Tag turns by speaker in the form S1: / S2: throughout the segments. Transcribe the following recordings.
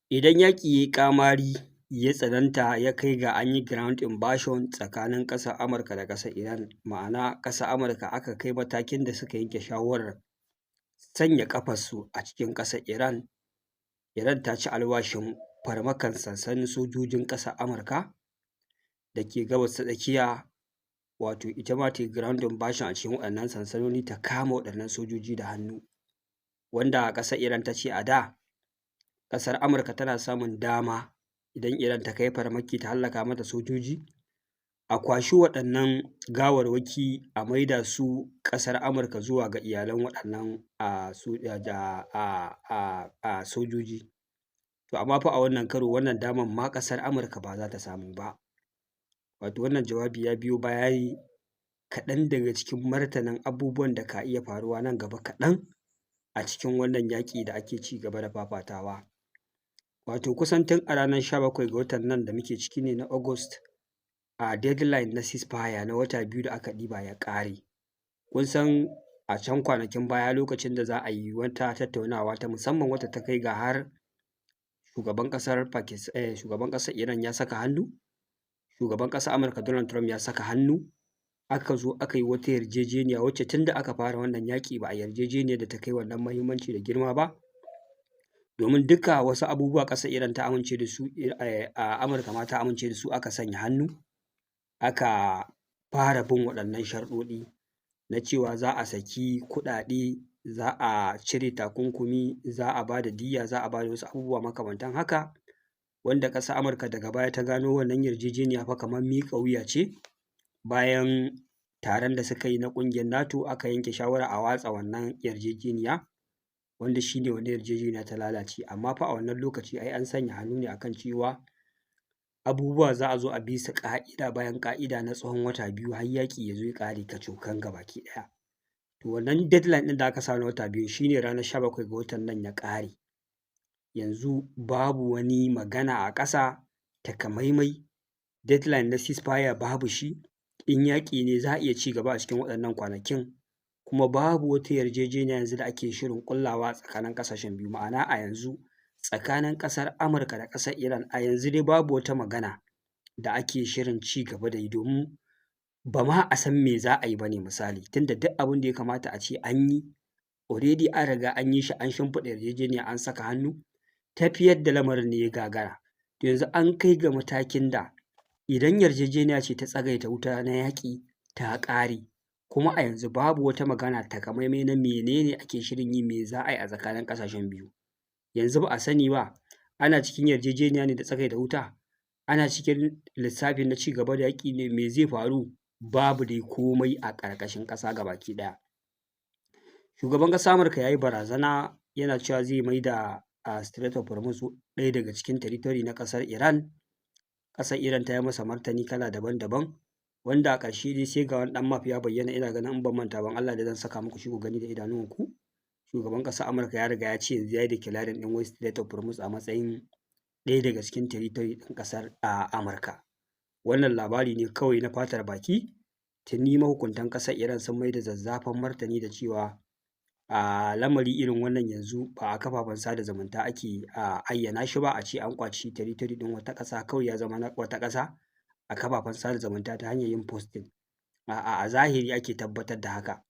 S1: Idan yaƙi ya yi ƙamari ya tsananta ya kai ga an yi ground invasion tsakanin ƙasar Amurka da ƙasar Iran, ma'ana ƙasar Amurka aka kai matakin da suka yanke shawarar sanya ƙafarsu a cikin ƙasar Iran, Iran ta ci alwashin farmakan sansanin sojojin ƙasar Amurka da ke Gabas ta Tsakiya, wato ita ma ta yi ground invasion a cikin waɗannan sansanoni ta kama waɗannan sojoji da hannu, wanda ƙasar Iran ta ce a da ƙasar Amurka tana samun dama idan Iran ta kai farmaki ta hallaka mata sojoji, a kwashi waɗannan gawarwaki a maida su ƙasar Amurka zuwa ga iyalan waɗannan sojoji. To amma fa a wannan karo wannan daman ma ƙasar Amurka ba za ta samu ba. Wato wannan jawabi ya biyo baya ne kaɗan daga cikin martanin abubuwan da ka iya faruwa nan gaba kaɗan a cikin wannan yaƙi da ake ci gaba da fafatawa. Wato kusan tun a ranar 17 ga watan nan da muke ciki ne na August, deadline na ceasefire na wata 2 da aka ɗiba ya ƙare. Kun san a can kwanakin baya lokacin da za a yi wata tattaunawa ta musamman wadda ta kai ga har shugaban ƙasar Iran ya saka hannu, shugaban ƙasar Amurka Donald Trump ya saka hannu, aka zo aka yi wata yarjejeniya wacce tun da aka fara wannan yaƙi ba a yi yarjejeniyar da ta kai wannan muhimmanci da girma ba, domin duka wasu abubuwa ƙasar Iran ta amince da su, Amurka ma ta amince da su, aka sanya hannu aka fara bin waɗannan sharuɗoɗi na cewa za a saki kuɗaɗe, za a cire takunkumi, za a ba da diyya, za a ba da wasu abubuwa makamantan haka, wanda ƙasar Amurka daga baya ta gano wannan yarjejeniya fa kamar miƙa wuya ce. Bayan taron da suka yi na ƙungiyar NATO aka yanke shawara a watsa wannan yarjejeniya, wanda shi ne wannan yarjejeniya ta lalace. Amma fa a wannan lokaci ai an sanya hannu ne akan cewa abubuwa za a zo a bi su ƙa'ida bayan ƙa'ida na tsawon wata 2 har yaƙi ya zo ya ƙare kacokan gabaki ɗaya. To wannan deadline ɗin da aka sa na wata 2 shi ne ranar 17 ga watan nan ya ƙare. Yanzu babu wani magana a ƙasa takamaimai, deadline na ceasefire babu shi, in yaƙi ne za a iya ci gaba a cikin waɗannan kwanakin, kuma babu wata yarjejeniya yanzu da ake shirin ƙullawa tsakanin ƙasashen biyu. Ma'ana a yanzu tsakanin ƙasar Amurka da ƙasar Iran a yanzu dai babu wata magana da ake shirin ci gaba da yi, domin ba ma a san me za a yi ba ne misali, tunda duk abin da ya kamata a ce an yi already an riga an yi shi, an shimfiɗa yarjejeniya an saka hannu, tafiyar da lamarin ne ya gagara. To yanzu an kai ga matakin da idan yarjejeniya ce ta tsagaita wuta na yaƙi ta ƙare, kuma a yanzu babu wata magana takamaimai na menene ake shirin yi, me za a yi a tsakanin ƙasashen biyu. Yanzu ba a sani ba ana cikin yarjejeniya ne da tsagaita wuta, ana cikin lissafi na ci gaba da yaƙi ne, me zai faru, babu dai komai a ƙarƙashin ƙasa gabaki ɗaya. Shugaban ƙasar Amurka ya yi barazana yana cewa zai maida Strait of Hormuz ɗaya daga cikin territory na ƙasar Iran. Ƙasar Iran ta yi masa martani kala daban-daban, wanda a ƙarshe dai sai ga wani ɗan map ya bayyana, ina ganin in ban manta ba in Allah da zan saka muku shi ku gani da idanuwanku. Shugaban ƙasar Amurka ya riga ya ce yanzu ya yi declaring ɗin wai Strait of Hormuz a matsayin ɗaya daga cikin territory ɗin ƙasar Amurka. Wannan labari ne kawai na fatar baki, tuni mahukuntan ƙasar Iran sun maida zazzafan martani da cewa lamari irin wannan yanzu ba a kafafen sada zumunta ake ayyana shi ba, a ce an ƙwaci territory ɗin wata ƙasa kawai ya zama na wata ƙasa a kafafen sada zumunta ta hanyar yin posting. A zahiri ake tabbatar da haka,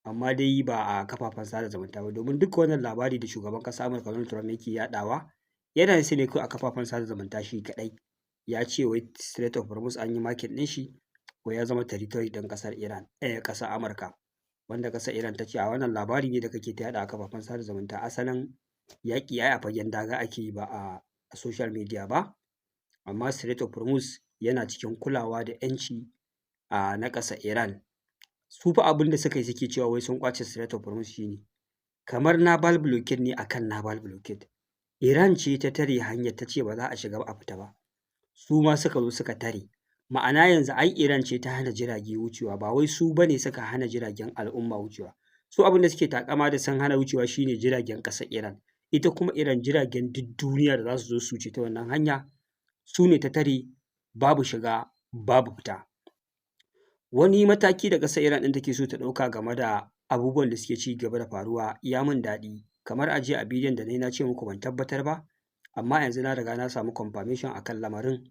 S1: amma dai ba a kafafen sada zumunta ba, domin duka wannan labari da shugaban ƙasar Amurka Donald Trump yake yaɗawa yana yin su ne kawai a kafafen sada zumunta shi kaɗai. Ya ce wai Strait of Hormuz an yi marking ɗin shi wai ya zama territory ɗin ƙasar Iran, ƙasar Amurka, wanda ƙasar Iran ta ce a wannan labari ne da kake ta yaɗawa a kafafen sada zumunta, asalin yaƙi ai a fagen daga ake yi ba a social media ba. Amma Strait of Hormuz yana cikin kulawa da 'yanci na ƙasar Iran. Su fa abin da suka yi suke cewa wai sun ƙwace Strait of Hormuz shi ne kamar naval blockade ne akan naval blockade. Iran ce ta tare hanyar ta ce ba za a shiga ba a fita ba, su ma suka zo suka tare. Ma'ana yanzu ai Iran ce ta hana jirage wucewa, ba wai su bane suka hana jiragen al'umma wucewa. Su abin da suke taƙama da sun hana wucewa shi ne jiragen ƙasar Iran. Ita kuma Iran jiragen duk duniya da za su zo su wuce ta wannan hanya su ne ta tare, babu shiga babu fita. Wani mataki da ƙasar Iran ɗin take so ta ɗauka game da abubuwan da suke ci gaba da faruwa ya min daɗi, kamar a jiya a bidiyon da na yi na ce muku ban tabbatar ba, amma yanzu na riga na samu confirmation akan lamarin.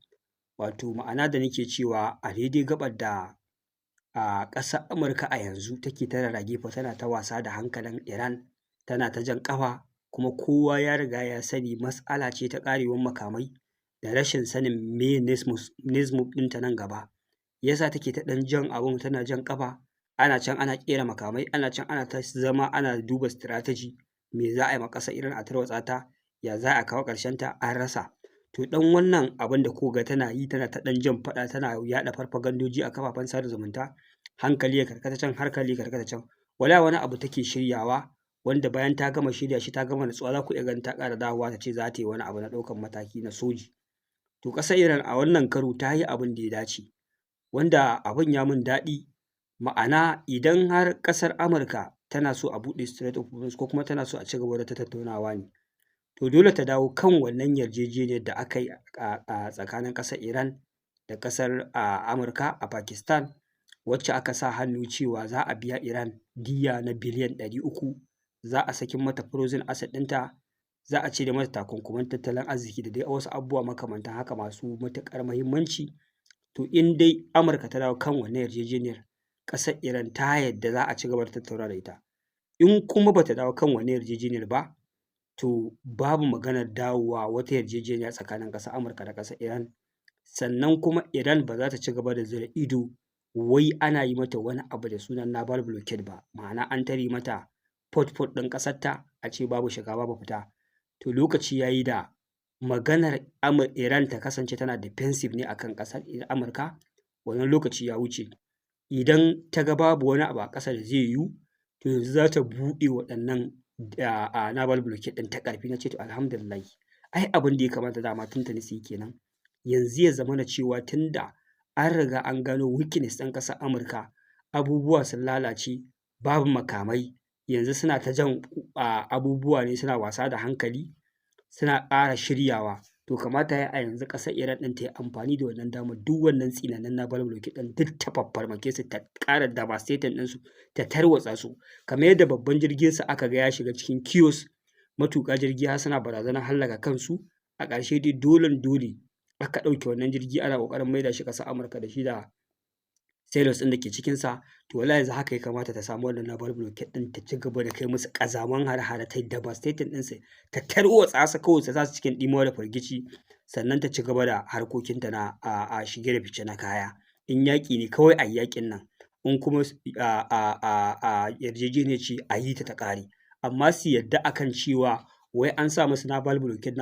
S1: Wato ma'ana da nake cewa a daidai gaɓar da ƙasar Amurka a yanzu take ta rarrage fa tana ta wasa da hankalin Iran, tana ta jan ƙafa, kuma kowa ya riga ya sani mas'ala ce ta ƙarewar makamai da rashin sanin meye next move ɗinta nan gaba. Yasa take ta ɗan jan abun, tana jan ƙafa, ana can ana ƙera makamai, ana can ana ta zama ana duba strategy, me za a yi ma ƙasar Iran a tarwatsa ta, ya za a kawo ƙarshenta, an rasa. To ɗan wannan abin da kuka ga tana yi, tana ta ɗan jan faɗa, tana yaɗa farfagandoji a kafafen sada zumunta, hankali ya karkata can, hankali ya karkata can, wallahi wani abu take shiryawa, wanda bayan ta gama shirya shi ta gama natsuwa za ku iya ganin ta ƙara dawowa ta ce za ta yi wani abu na ɗaukan mataki na soji. To ƙasar Iran a wannan karo ta yi abin da ya dace, wanda abin ya min daɗi. Ma'ana idan har ƙasar Amurka tana so a buɗe Strait of Hormuz, ko kuma tana so a ci gaba da tattaunawa ne, to dole ta dawo kan wannan yarjejeniyar da aka yi a tsakanin ƙasar Iran da ƙasar Amurka a Pakistan, wacce aka sa hannu cewa za a biya Iran diyya na biliyan 300, za a sakin mata frozen asset ɗinta, za a cire mata takunkuman tattalin arziki da dai wasu abubuwa makamantan haka masu matuƙar muhimmanci. To in dai Amurka ta dawo kan wannan yarjejeniyar, ƙasar Iran ta yadda za a ci gaba da tattaunawa da ita. In kuma ba ta dawo kan wannan yarjejeniyar ba, to babu maganar dawowa wata yarjejeniya tsakanin ƙasar Amurka da ƙasar Iran. Sannan kuma Iran ba za ta ci gaba da zira ido wai ana yi mata wani abu da sunan naval blockade ba, ma'ana an tare mata port ɗin ƙasarta, a ce babu shiga babu fita. To lokaci ya yi da maganar Iran ta kasance tana defensive ne akan ƙasar Amurka, wannan lokaci ya wuce. Idan ta ga babu wani abu a ƙasa da zai yiwu, to yanzu za ta buɗe waɗannan naval blockade ɗin ta ƙarfi. Na ce to alhamdulillah, ai abin da ya kamata dama tuntuni su yi kenan. Yanzu ya zamana cewa tunda an riga an gano weakness ɗin ƙasar Amurka, abubuwa sun lalace, babu makamai, yanzu suna ta jan abubuwa ne, suna wasa da hankali, suna ƙara shiryawa. To kamata ya a yanzu ƙasar Iran ɗin ta yi amfani da wannan damar, duk wannan tsinannen naval blockade ɗin duk ta faffarmake su, ta ƙara devastating ɗinsu, ta tarwatsa su, kamar yadda babban jirgin su aka ga ya shiga cikin kiosk, matuƙa jirgi har suna barazanar hallaka kansu. A ƙarshe dai dole aka ɗauke wannan jirgi, ana ƙoƙarin maida shi ƙasar Amurka da shi da sailors ɗin da ke cikinsa. To wallahi yanzu haka ya kamata ta samu wannan naval blockade ɗin, ta ci gaba da kai musu ƙazaman hare-hare, ta devastating ɗinsu, ta tarwatsa su kawai, ta sa su cikin ɗimuwa da firgici, sannan ta ci gaba da harkokinta na shige da fice na kaya. In yaƙi ne kawai a yi yaƙin nan, in kuma yarjejeniya ce a yi ta ƙare. Amma su yadda akan cewa wai an sa musu naval blockade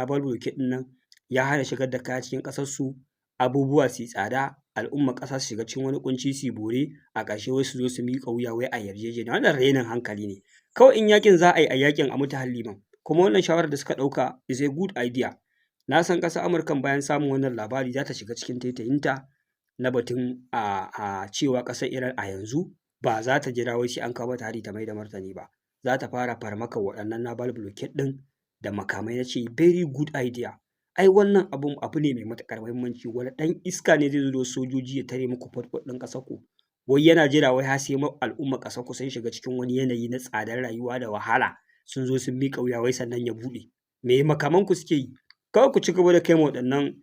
S1: ɗin nan ya hana shigar da kaya cikin ƙasarsu, abubuwa su yi tsada, al'ummar ƙasa su shiga cikin wani ƙunci, su yi bore, a ƙarshe wai su zo su miƙa wuya wai a yarjejeniya. Wannan rainin hankali ne. Kawai in yaƙin za a yi a yaƙin a mutu halliman. Kuma wannan shawarar da suka ɗauka is a good idea. Na san ƙasar Amurkan bayan samun wannan labari za ta shiga cikin taitayinta na batun cewa ƙasar Iran a yanzu ba za ta jira wai sai an kawo mata hari ta mai da martani ba. Za ta fara farmaka waɗannan naval blockade ɗin da makamai. Na ce very good idea. Ai wannan abu ne mai matuƙar muhimmanci. Wani ɗan iska ne zai zo da sojoji ya tare muku port ɗin ƙasar ku, wai yana jira wai har sai al'ummar ƙasar ku sun shiga cikin wani yanayi na tsadar rayuwa da wahala, sun zo sun miƙa wuya wai sannan ya buɗe. Me makaman ku suke yi? Kawai ku ci gaba da kai ma waɗannan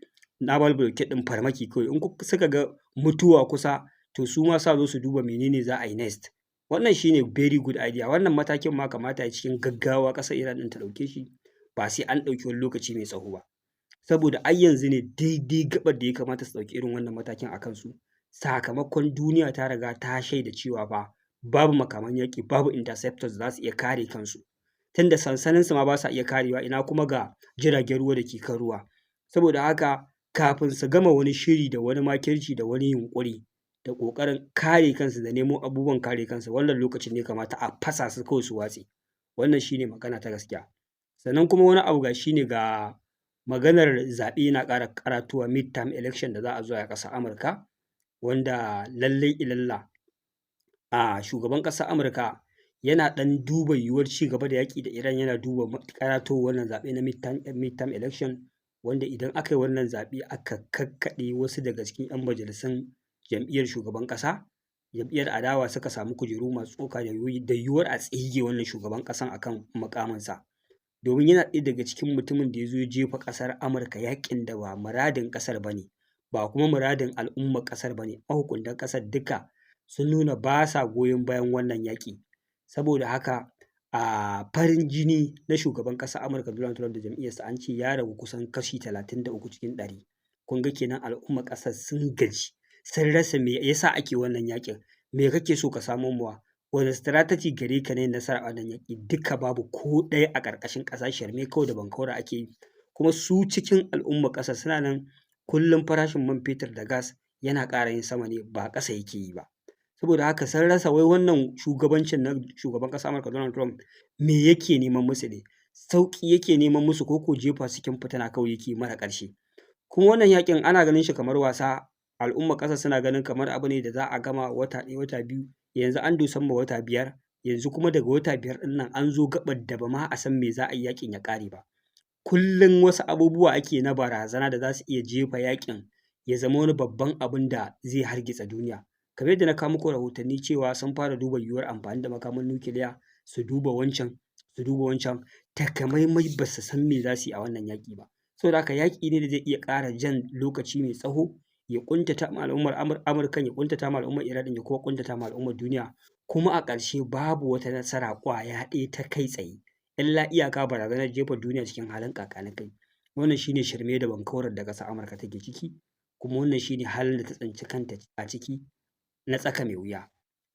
S1: naval blockade ɗin farmaki kawai. In suka ga mutuwa kusa, to su ma sa zo su duba menene za a yi next. Wannan shine very good idea. Wannan matakin ma kamata ya cikin gaggawa ƙasar Iran ɗin ta ɗauke shi, ba sai an ɗauki wani lokaci mai tsawo ba. Saboda ai yanzu ne daidai gaɓar da ya kamata su ɗauki irin wannan matakin a kansu, sakamakon duniya ta riga ta shaida cewa fa babu makaman yaƙi, babu interceptors za su iya kare kansu, tunda sansaninsu ma ba sa iya karewa, ina kuma ga jiragen ruwa da ke kan ruwa. Saboda haka kafin su gama wani shiri da wani makirci da wani yunƙuri da ƙoƙarin kare kansu da nemo abubuwan kare kansu, wannan lokacin ne kamata a fasa su kawai su watse. Wannan shine magana ta gaskiya. Sannan kuma wani abu shine ga maganar zaɓe na ƙara karatowa, midterm election da za a zo a ƙasar Amurka, wanda lallai ilalla shugaban ƙasar Amurka yana ɗan duba yiwuwar ci gaba da yaƙi da Iran, yana duba karatowar wannan zaɓe na midterm election, wanda idan aka yi wannan zaɓe aka kakkaɗe wasu daga cikin 'yan majalisun jam'iyyar shugaban ƙasa, jam'iyyar adawa suka samu kujeru masu tsoka, da yiwuwar a tsige wannan shugaban ƙasan akan muƙaminsa. domin yana ɗaya daga cikin mutumin da ya zo ya jefa ƙasar Amurka yaƙin da ba muradin ƙasar ba ne, ba kuma muradin al'ummar ƙasar ba ne. Mahukuntan ƙasar duka sun nuna ba sa goyon bayan wannan yaƙi. Saboda haka farin jini na shugaban ƙasar Amurka Donald Trump da jam'iyyarsa an ce ya ragu kusan kashi 33 cikin 100. Kun ga kenan al'ummar ƙasar sun gaji, sun rasa me yasa ake wannan yaƙin, me kake so ka samo mawa, wani strategy gare ka ne nasara a wannan yaƙi, duka babu ko ɗaya a ƙarƙashin ƙasa, shirme kawai da bankaura ake yi. Kuma su cikin al'ummar ƙasar suna nan kullum farashin man fetur da gas yana ƙara yin sama ne, ba ƙasa yake yi ba. Saboda haka sun rasa wai wannan shugabancin na shugaban ƙasar Amurka Donald Trump me yake neman musu ne, sauƙi yake neman musu ko ko jefa su cikin fitina kawai yake mara ƙarshe. Kuma wannan yaƙin ana ganin shi kamar wasa, al'ummar ƙasar suna ganin kamar abu ne da za a gama wata ɗaya, wata biyu, yanzu an dosan ma wata 5, yanzu kuma daga wata 5 ɗin nan an zo gaɓar da ba ma a san me za a yi yaƙin ya ƙare ba. Kullum wasu abubuwa ake na barazana da za su iya jefa yaƙin ya zama wani babban abin da zai hargitsa duniya. Kamar yadda na kawo muku rahotanni cewa sun fara duba yiwuwar amfani da makaman nukiliya, su duba wancan, su duba wancan, takamaimai ba su san me za su yi a wannan yaƙi ba. Saboda haka yaƙi ne da zai iya ƙara jan lokaci mai tsawo, ya ƙuntata ma al'ummar Amurkan, ya ƙuntata ma al'ummar Iran ɗin, ya kuma ƙuntata ma al'ummar duniya. Kuma a ƙarshe babu wata nasara ƙwaya ɗaya ta kai tsaye, illa iyaka barazanar jefa duniya cikin halin ƙaƙanikai. Wannan shi ne shirme da bankaurar da ƙasar Amurka take ciki, kuma wannan shi ne halin da ta tsinci kanta a ciki na tsaka mai wuya.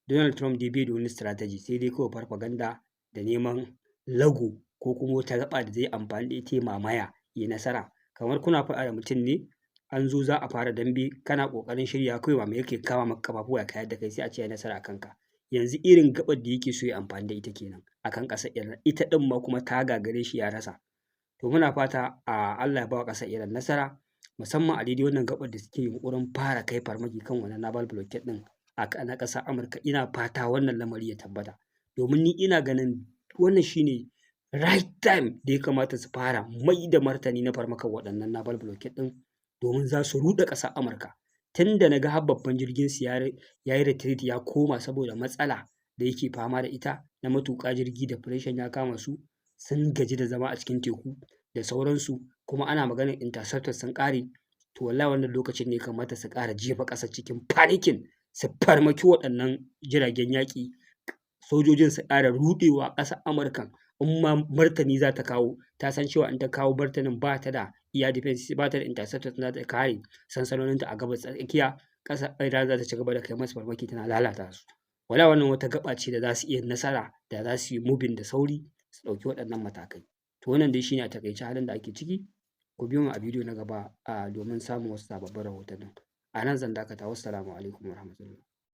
S1: Donald Trump dai bai da wani strategy, sai dai kawai farfaganda da neman lago ko kuma wata gaɓa da zai amfani da ita ya mamaya ya yi nasara. Kamar kuna faɗa da mutum ne, an zo za a fara dambe, kana ƙoƙarin shiryawa kawai mamaye yake kama maka ƙafafu ya kayar da kai, sai a ce ya yi nasara a kanka. Yanzu irin gaɓar da yake so ya yi amfani da ita kenan a kan ƙasar Iran, ita ɗin ma kuma ta gagare shi ya rasa. To muna fata Allah ya ba wa ƙasar Iran nasara, musamman a daidai wannan gaɓar da suke yunƙurin fara kai farmaki kan wannan naval blockade ɗin na ƙasar Amurka. Ina fata wannan lamari ya tabbata, domin ni ina ganin wannan shi ne right time da ya kamata su fara mai da martani na farmakar waɗannan naval blockade ɗin, domin za su ruɗe ƙasar Amurka. Tun da na ga har babban jirgin su ya yi retreat ya koma saboda matsala da yake fama da ita na matuƙa jirgi, depression ya kama su, sun gaji da zama a cikin teku da sauransu, kuma ana maganar interceptors sun ƙare. To wallahi wannan lokacin ne ya kamata su ƙara jefa ƙasar cikin panicking, su farmaki waɗannan jiragen yaƙi, sojojin su ƙara ruɗewa ƙasar Amurkan. In ma martani za ta kawo, ta san cewa in ta kawo martanin ba ta da iya defense, ba ta da interceptors za ta kare sansanoninta a gabas tsakiya, ƙasar Iran za ta ci gaba da kai masu farmaki tana lalata su. Wallahi wannan wata gaɓa ce da za su iya nasara, da za su yi moving da sauri su ɗauki waɗannan matakai. To wannan dai shi ne a taƙaice halin da ake ciki. Ku biyo mu a bidiyo na gaba domin samun wasu sababbin rahotannin. A nan zan dakata. Wassalamu alaikum warahmatullahi.